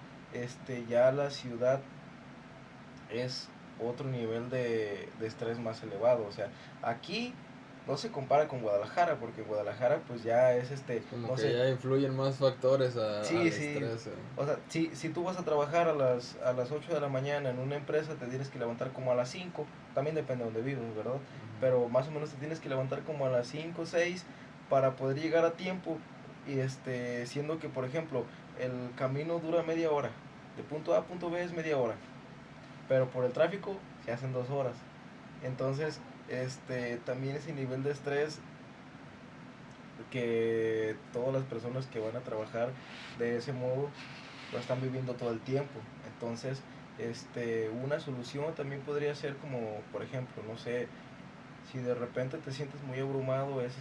ya la ciudad es otro nivel de estrés más elevado, o sea, aquí no se compara con Guadalajara, porque Guadalajara pues ya es Como no que sé, ya influyen más factores sí, al sí. estrés. O sea, si tú vas a trabajar a las 8 de la mañana en una empresa, te tienes que levantar como a las 5. También depende de donde vivas, ¿verdad? Pero más o menos te tienes que levantar como a las 5 o 6 para poder llegar a tiempo. Y siendo que, por ejemplo, el camino dura media hora. De punto A a punto B es media hora. Pero por el tráfico se hacen 2 horas. Entonces, también ese nivel de estrés que todas las personas que van a trabajar de ese modo lo están viviendo todo el tiempo. Entonces, una solución también podría ser como, por ejemplo, no sé, si de repente te sientes muy abrumado, es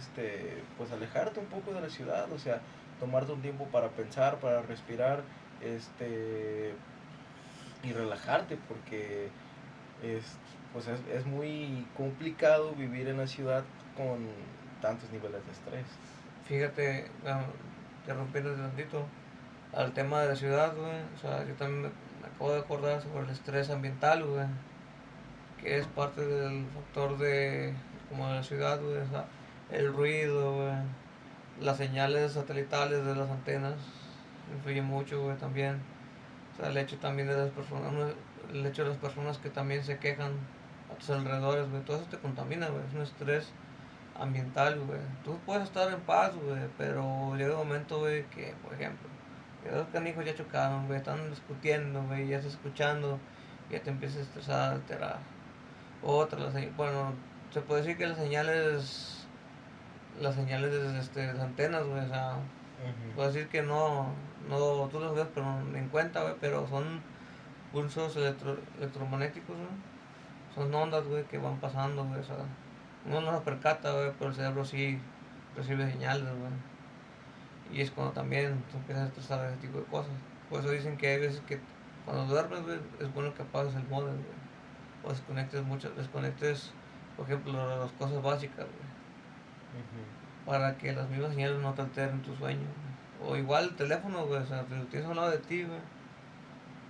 pues alejarte un poco de la ciudad, o sea, tomarte un tiempo para pensar, para respirar, este, y relajarte, porque es, pues es muy complicado vivir en la ciudad con tantos niveles de estrés. Fíjate, te rompiendo tantito al tema de la ciudad, güey. O sea, yo también me acabo de acordar sobre el estrés ambiental, güey, que es parte del factor de, como de la ciudad, güey. O sea, el ruido, güey, las señales satelitales de las antenas influyen mucho, güey, también. O sea, el hecho también de las personas, el hecho de las personas que también se quejan a tus alrededores, güey, todo eso te contamina, güey, es un estrés ambiental, güey. Tú puedes estar en paz, güey, pero llega un momento, güey, que, por ejemplo, que dos canijos ya chocaron, güey, están discutiendo, güey, ya estás escuchando, ya te empiezas a estresar, a alterar. Otra, bueno, se puede decir que las señales de las antenas, güey, o sea, puedo decir que no, tú los ves, pero ni en cuenta, güey, pero son pulsos electromagnéticos, güey. Son ondas, güey, que van pasando, güey, o sea, uno no se percata, güey, pero el cerebro sí recibe señales, güey. Y es cuando también te empiezas a estresar de ese tipo de cosas. Por eso dicen que hay veces que cuando duermes, güey, es bueno que apagues el modem, güey. O desconectes, por ejemplo, las cosas básicas, güey. Para que las mismas señales no te alteren tu sueño, güey. O igual el teléfono, güey, o sea, te lo tienes a un lado de ti, güey.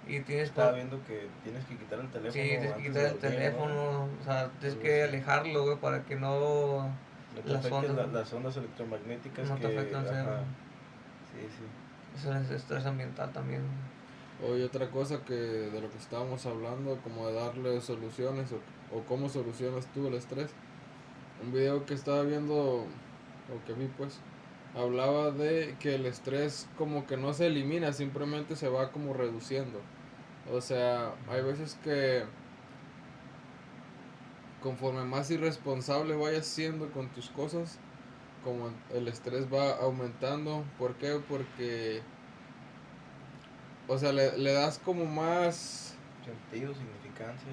Y tienes Estaba viendo que tienes que quitar el sí, teléfono tienes que antes quitar de el dormir, ¿no? teléfono, o sea, tienes Algo que así. alejarlo, güey, para que No te las afecten ondas las ondas electromagnéticas no te que, afecten el cerebro. ajá, sí, sí. Eso es estrés ambiental también. Oye, otra cosa que de lo que estábamos hablando, como de darle soluciones o cómo solucionas tú el estrés. Un video que estaba viendo, o que vi pues, hablaba de que el estrés como que no se elimina, simplemente se va como reduciendo. O sea, hay veces que conforme más irresponsable vayas siendo con tus cosas, como el estrés va aumentando. ¿Por qué? Porque, o sea, le das como más, Sentido, significancia.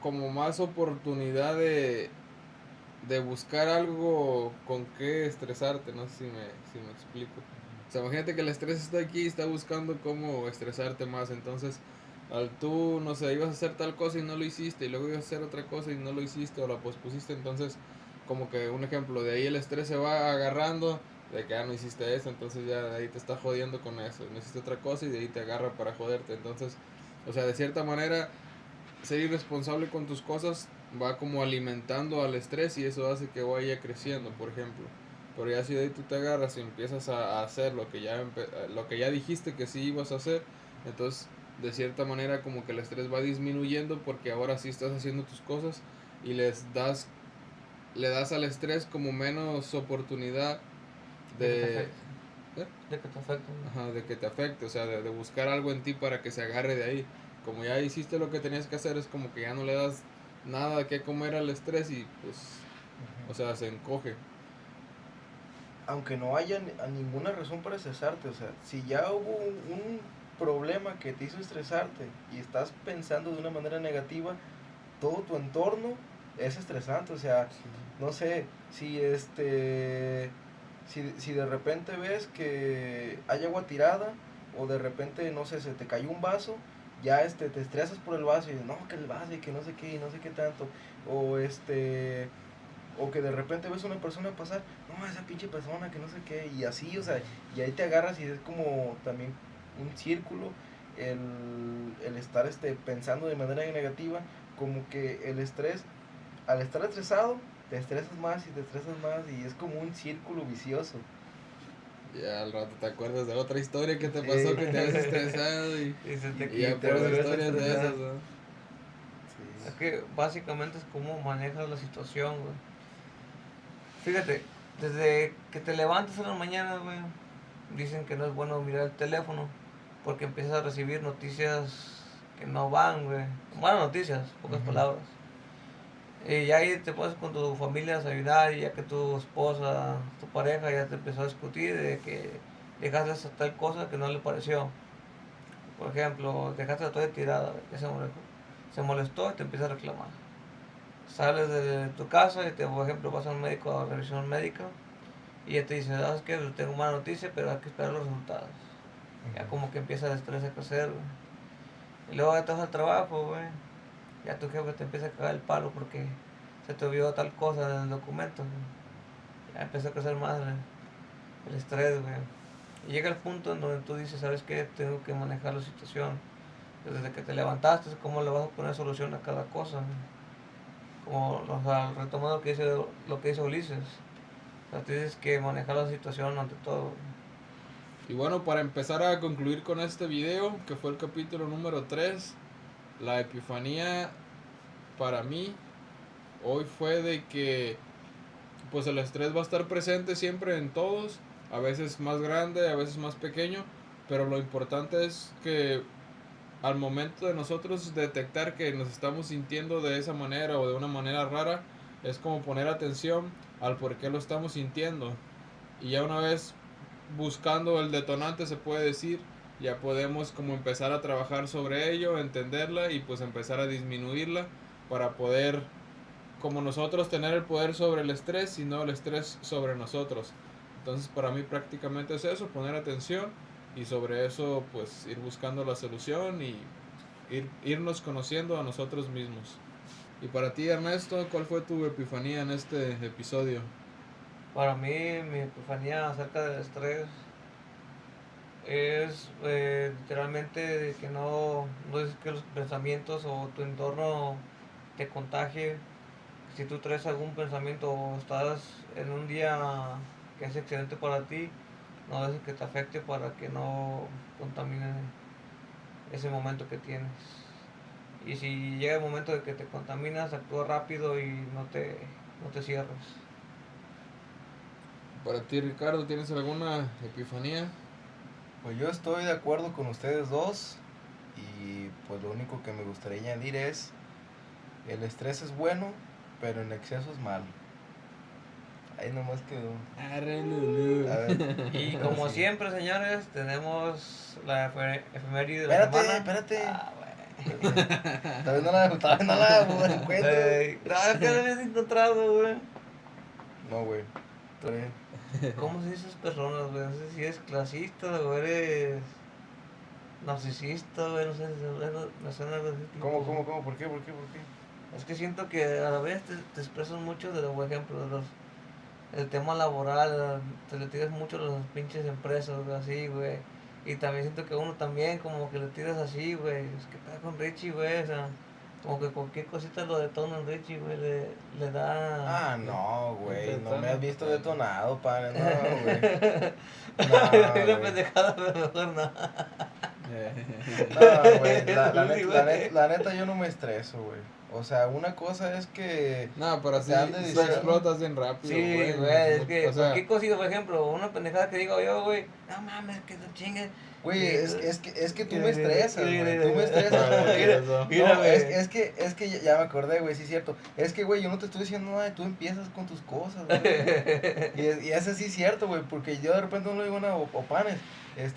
como más oportunidad de buscar algo con qué estresarte. No sé si me explico. O sea, imagínate que el estrés está aquí y está buscando cómo estresarte más. Entonces, al tú, no sé, ibas a hacer tal cosa y no lo hiciste, y luego ibas a hacer otra cosa y no lo hiciste o la pospusiste. Entonces, como que un ejemplo, de ahí el estrés se va agarrando, de que no hiciste eso, entonces ya de ahí te está jodiendo con eso. No hiciste otra cosa y de ahí te agarra para joderte. Entonces, o sea, de cierta manera, ser irresponsable con tus cosas va como alimentando al estrés y eso hace que vaya creciendo, por ejemplo. Pero ya si de ahí tú te agarras y empiezas a hacer lo que ya dijiste que sí ibas a hacer, entonces de cierta manera como que el estrés va disminuyendo porque ahora sí estás haciendo tus cosas y le das al estrés como menos oportunidad De que te de, afecte. De que te afecta. Ajá, de que te afecte, o sea, de buscar algo en ti para que se agarre de ahí. Como ya hiciste lo que tenías que hacer, es como que ya no le das nada que comer al estrés y pues, o sea, se encoge. Aunque no haya ninguna razón para estresarte, o sea, si ya hubo un problema que te hizo estresarte y estás pensando de una manera negativa, todo tu entorno es estresante, o sea, no sé, si de repente ves que hay agua tirada o de repente, no sé, se te cayó un vaso, ya te estresas por el vaso y dices, no, que el vaso y que no sé qué y no sé qué tanto, o o que de repente ves a una persona pasar, no, esa pinche persona que no sé qué, y así, o sea, y ahí te agarras y es como también un círculo el estar pensando de manera negativa, como que el estrés, al estar estresado, te estresas más y te estresas más y es como un círculo vicioso. Ya al rato te acuerdas de otra historia que te pasó que te habías estresado Y se te y ya quita, puras güey, vas a historias de estresar. esas, ¿no? Es Sí. que básicamente es cómo manejas la situación, güey. Fíjate, desde que te levantas en la mañana, güey, dicen que no es bueno mirar el teléfono porque empiezas a recibir noticias que no van, güey. Malas noticias, pocas Ujú. palabras. Y ya ahí te pones con tu familia a desayunar y ya que tu esposa, tu pareja ya te empezó a discutir de que dejaste hacer tal cosa que no le pareció. Por ejemplo, dejaste la toalla tirada, ya se molestó y te empieza a reclamar. Sales de tu casa y por ejemplo vas al médico a revisión médica y ya te dice, sabes que tengo mala noticia, pero hay que esperar los resultados. Ya como que empieza el estrés a crecer, güey. Y luego ya te vas al trabajo, güey. Ya tu jefe te empieza a cagar el palo porque se te olvidó tal cosa en el documento, güey. Ya empieza a crecer más el estrés, güey. Y llega el punto en donde tú dices, ¿sabes qué? Tengo que manejar la situación. Desde que te levantaste, ¿cómo le vas a poner solución a cada cosa? ¿No? Como, o sea, retomando lo que dice Ulises. O sea, tienes que manejar la situación ante todo. Y bueno, para empezar a concluir con este video, que fue el capítulo número 3, la epifanía para mí hoy fue de que pues el estrés va a estar presente siempre en todos, a veces más grande, a veces más pequeño, pero lo importante es que al momento de nosotros detectar que nos estamos sintiendo de esa manera o de una manera rara, es como poner atención al por qué lo estamos sintiendo. Y ya una vez buscando el detonante, se puede decir, ya podemos como empezar a trabajar sobre ello, entenderla y pues empezar a disminuirla para poder como nosotros tener el poder sobre el estrés y no el estrés sobre nosotros. Entonces para mí prácticamente es eso, poner atención y sobre eso pues ir buscando la solución y irnos conociendo a nosotros mismos. Y para ti, Ernesto, ¿cuál fue tu epifanía en este episodio? Para mí, mi epifanía acerca del estrés es literalmente de que no es que los pensamientos o tu entorno te contagie. Si tú traes algún pensamiento o estás en un día que es excelente para ti, no dejes que te afecte para que no contamine ese momento que tienes. Y si llega el momento de que te contaminas, actúa rápido y no te cierres. Para ti, Ricardo, ¿tienes alguna epifanía? Pues yo estoy de acuerdo con ustedes dos y pues lo único que me gustaría añadir es, el estrés es bueno, pero en exceso es malo. Ahí nomás quedó. Arre, Lulú. A ver, Y ahora como sí. siempre, señores, tenemos la efeméride de la Espérate, semana. espérate. Ah, bueno. Todavía no la encuentro. No, que lo habías encontrado, güey. No, güey. Todavía. ¿Cómo se dice esas personas, güey? No sé si eres clasista o eres narcisista, güey. No sé, me suena algo de ese tipo, ¿Cómo, güey. cómo, cómo? ¿Por qué, por qué, por qué? Es que siento que a la vez te expresas mucho de, por ejemplo, el tema laboral, te le tiras mucho a las pinches empresas, güey, así, güey. Y también siento que uno también como que le tiras así, güey. Es que pasa con Richie, güey, o sea, como que cualquier cosita lo detona en Richie, güey, le da... Ah, no, güey. No me Detona. has visto Bueno. detonado, padre. No, güey. No, Una güey. pendejada, pero mejor no. No, güey. La Sí, neta, güey. la neta, yo no me estreso, güey. O sea, una cosa es que No, pero te sí, andes sí diciendo... explotas bien rápido, Sí, güey, es que O sea, cualquier cosita, por ejemplo, una pendejada que digo yo, güey, no mames, que te chingues. Güey, Y- es que tú me mira, estresas, mira, güey. mira, Tú me estresas Bueno, porque... tienes razón. mira, No, güey. es que ya me acordé, güey, sí es cierto. Es que, güey, yo no te estoy diciendo nada, tú empiezas con tus cosas, güey. Y eso sí es cierto, güey, porque yo de repente no le digo nada, o panes,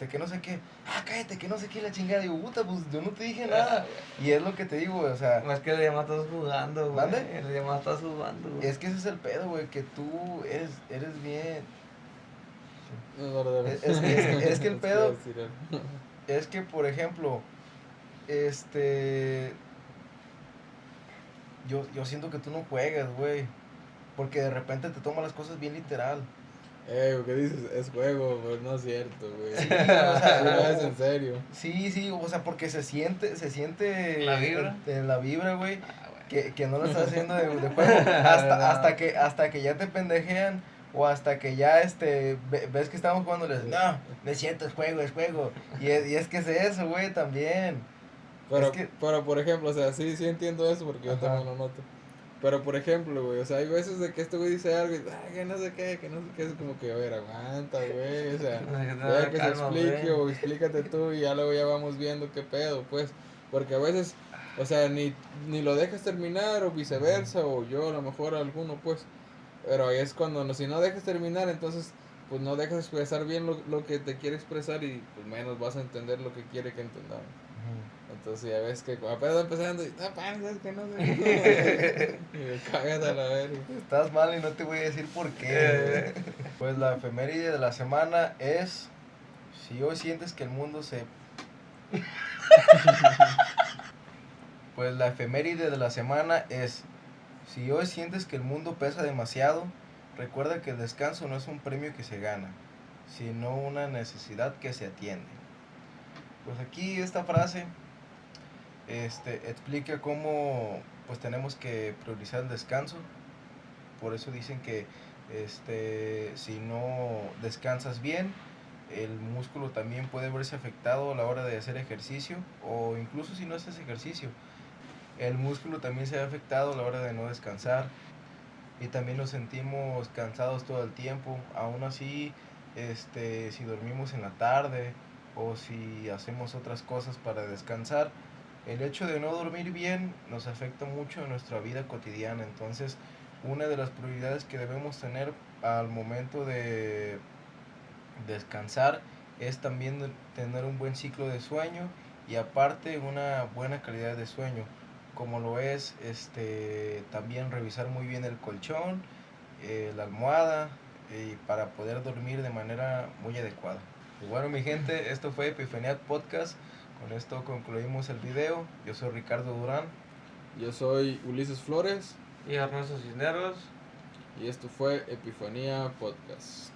que no sé qué. Ah, cállate, que no sé qué, la chingada. Digo, puta, pues yo no te dije nada. Y es lo que te digo, güey, o sea... Es que le llamas estás jugando, güey. ¿Mande? Le llamas estás jugando, güey. Es que ese es el pedo, güey, que tú eres bien... No, dale. Es que el Es que iba a pedo decir algo. es que, por ejemplo, este... Yo siento que tú no juegas, güey. Porque de repente te tomas las cosas bien literal. ¿Qué dices? Es juego, pero no es cierto, güey. Sí, Sí, o sea, lo es en serio. sí, o sea, porque se siente ¿La vibra? en la vibra, güey, Ah, güey. que no lo estás haciendo de juego. Hasta que ya te pendejean o hasta que ya ves que estamos jugando, les no, me siento, es juego. Y es que es eso, güey, también. Pero, Es que, pero por ejemplo, o sea, sí entiendo eso porque yo ajá. también lo noto. Pero por ejemplo, güey, o sea, hay veces de que este güey dice algo y, que no sé qué, es como que, a ver, aguanta, güey, o sea, deja que se Calma, explique güey. o explícate tú y ya luego ya vamos viendo qué pedo, pues, porque a veces, o sea, ni lo dejas terminar o viceversa, o yo a lo mejor alguno, pues, pero ahí es cuando, si no dejas terminar, entonces, pues no dejas expresar bien lo que te quiere expresar y pues menos vas a entender lo que quiere que entendamos. Entonces ya ves que apenas va empezando y no, pan, es que no sé. Y me cagas a la verga. Estás mal y no te voy a decir por qué. Pues la efeméride de la semana es, si hoy sientes que el mundo se... Pues la efeméride de la semana es, si hoy sientes que el mundo pesa demasiado, recuerda que el descanso no es un premio que se gana, sino una necesidad que se atiende. Pues aquí esta frase explica cómo pues tenemos que priorizar el descanso. Por eso dicen que si no descansas bien, el músculo también puede verse afectado a la hora de hacer ejercicio, o incluso si no haces ejercicio, el músculo también se ve afectado a la hora de no descansar, y también nos sentimos cansados todo el tiempo. Aún así, si dormimos en la tarde o si hacemos otras cosas para descansar, el hecho de no dormir bien nos afecta mucho en nuestra vida cotidiana. Entonces, una de las prioridades que debemos tener al momento de descansar es también tener un buen ciclo de sueño y aparte una buena calidad de sueño, como lo es también revisar muy bien el colchón, la almohada, y para poder dormir de manera muy adecuada. Y bueno, mi gente, esto fue Epifanía Podcast. Con esto concluimos el video. Yo soy Ricardo Durán. Yo soy Ulises Flores Y Ernesto Cisneros. y esto fue Epifanía Podcast.